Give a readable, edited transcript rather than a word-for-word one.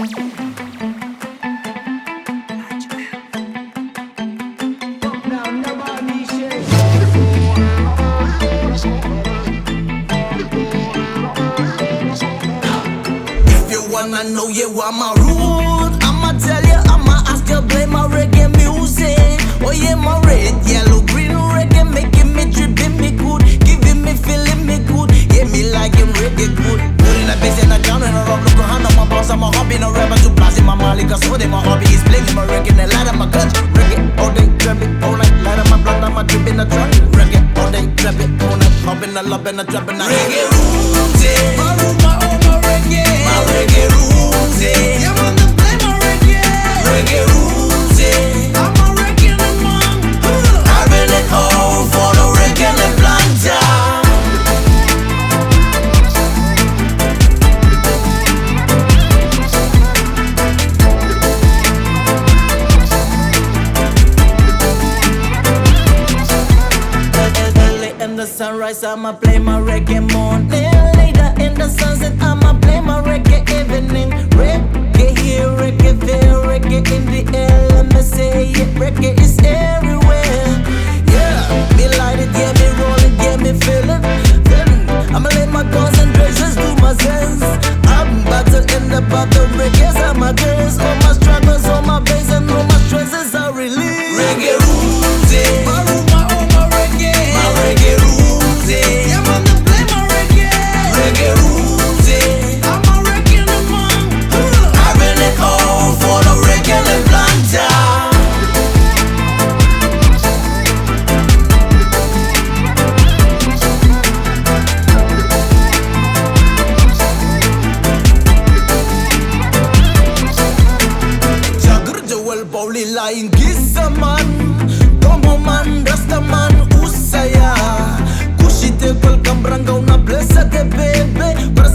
If you wanna know you are my root, I'ma tell you, I'ma ask you play my reggae music. Oh yeah, my red, yellow, green reggae, making me tripping me good, giving me feeling me good, yeah me like him reggae good. Putting a bass in the ground and a rock, look hand on my boss, I'm a hobby, no rapper to blast in my Mali, cause so they my hobby is playing my reggae, and light up my guns. Reggae, all day, grab it, all night, light up my blunt, I'm a drip in the trunk. Reggae, all day, grab it, all night, hop in the love and a trap in the reggae roots, yeah. My room, my own, my reggae. My reggae roots, yeah. You wanna play my reggae? Reggae roots, yeah. I'm a reggae man. I really call for the reggae planta. Early in the sunrise, I'ma play my reggae morning. Later in the sunset, I'ma play my reggae evening. Reggae here, reggae there, reggae in the air. Let me say it, reggae is everywhere. Yeah, me light it, yeah, me roll it, yeah, me feel it. I'ma let my concentrations do my sense. I'm battle in the battle, reggae's are my girls. All my struggles, all my pains, and all my stresses are released. Reggae roots, yeah. My room, my own, my reggae. My reggae roots, yeah. Yeah, man, to play my reggae. Reggae roots, yeah. I'm a reggae man. I really call for the reggae planta. Jawel Pauli lain kisah man. Como man, rasta man, usaya. Kushite welcome brangau na blessa de bebe. Para